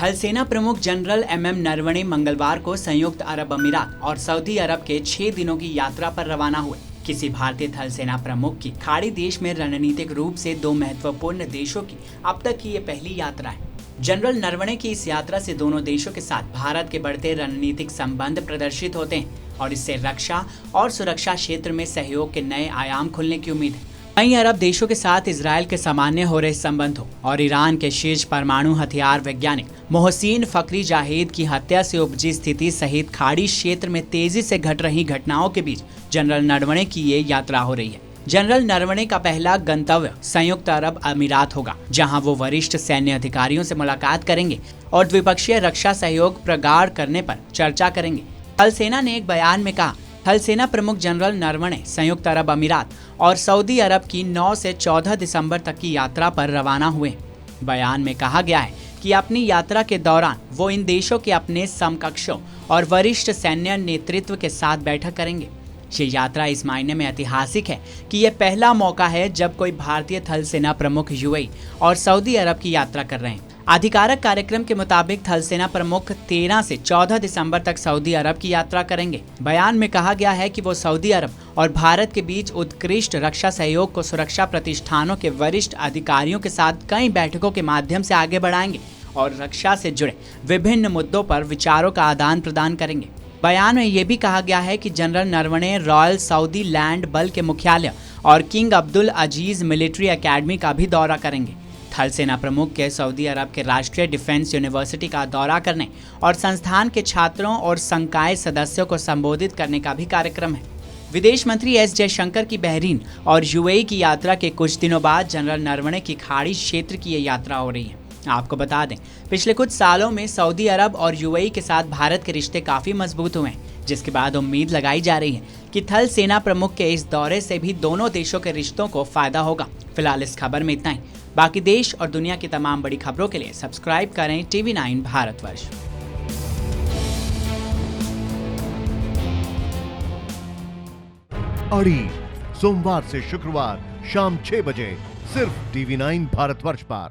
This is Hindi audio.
थल सेना प्रमुख जनरल एमएम नरवणे मंगलवार को संयुक्त अरब अमीरात और सऊदी अरब के 6 दिनों की यात्रा पर रवाना हुए। किसी भारतीय थल सेना प्रमुख की खाड़ी देश में रणनीतिक रूप से 2 महत्वपूर्ण देशों की अब तक की ये पहली यात्रा है। जनरल नरवणे की इस यात्रा से दोनों देशों के साथ भारत के बढ़ते रणनीतिक संबंध प्रदर्शित होते हैं और इससे रक्षा और सुरक्षा क्षेत्र में सहयोग के नए आयाम खुलने की उम्मीद है। वहीं अरब देशों के साथ इजरायल के सामान्य हो रहे संबंधों और ईरान के शीर्ष परमाणु हथियार वैज्ञानिक मोहसिन फखरी जाहिद की हत्या से उपजी स्थिति सहित खाड़ी क्षेत्र में तेजी से घट रही घटनाओं के बीच जनरल नरवणे की ये यात्रा हो रही है। जनरल नरवणे का पहला गंतव्य संयुक्त अरब अमीरात होगा, जहां वो वरिष्ठ सैन्य अधिकारियों से मुलाकात करेंगे और द्विपक्षीय रक्षा सहयोग प्रगाढ़ करने पर चर्चा करेंगे। थल सेना ने एक बयान में कहा, थल सेना प्रमुख जनरल नरवणे संयुक्त अरब अमीरात और सऊदी अरब की 9 से 14 दिसंबर तक की यात्रा पर रवाना हुए। बयान में कहा गया है कि अपनी यात्रा के दौरान वो इन देशों के अपने समकक्षों और वरिष्ठ सैन्य नेतृत्व के साथ बैठक करेंगे। ये यात्रा इस मायने में ऐतिहासिक है कि यह पहला मौका है जब कोई भारतीय थल सेना प्रमुख यूएई और सऊदी अरब की यात्रा कर रहे हैं। आधिकारिक कार्यक्रम के मुताबिक थल सेना प्रमुख 13 से 14 दिसंबर तक सऊदी अरब की यात्रा करेंगे। बयान में कहा गया है कि वो सऊदी अरब और भारत के बीच उत्कृष्ट रक्षा सहयोग को सुरक्षा प्रतिष्ठानों के वरिष्ठ अधिकारियों के साथ कई बैठकों के माध्यम से आगे बढ़ाएंगे और रक्षा से जुड़े विभिन्न मुद्दों पर विचारों का आदान प्रदान करेंगे। बयान में यह भी कहा गया है कि general Naravane royal Saudi land बल के मुख्यालय और किंग अब्दुल अजीज मिलिट्री एकेडमी का भी दौरा करेंगे। थल सेना प्रमुख के सऊदी अरब के राष्ट्रीय डिफेंस यूनिवर्सिटी का दौरा करने और संस्थान के छात्रों और संकाय सदस्यों को संबोधित करने का भी कार्यक्रम है। विदेश मंत्री एस जयशंकर की बहरीन और यूएई की यात्रा के कुछ दिनों बाद जनरल नरवणे की खाड़ी क्षेत्र की ये यात्रा हो रही है। आपको बता दें, पिछले कुछ सालों में सऊदी अरब और यूएई के साथ भारत के रिश्ते काफी मजबूत हुए हैं, जिसके बाद उम्मीद लगाई जा रही है कि थल सेना प्रमुख के इस दौरे से भी दोनों देशों के रिश्तों को फायदा होगा। फिलहाल इस खबर में इतना ही। बाकी देश और दुनिया की तमाम बड़ी खबरों के लिए सब्सक्राइब करें TV9 भारतवर्ष। अड़ी सोमवार से शुक्रवार शाम 6 बजे सिर्फ TV9 भारतवर्ष पर।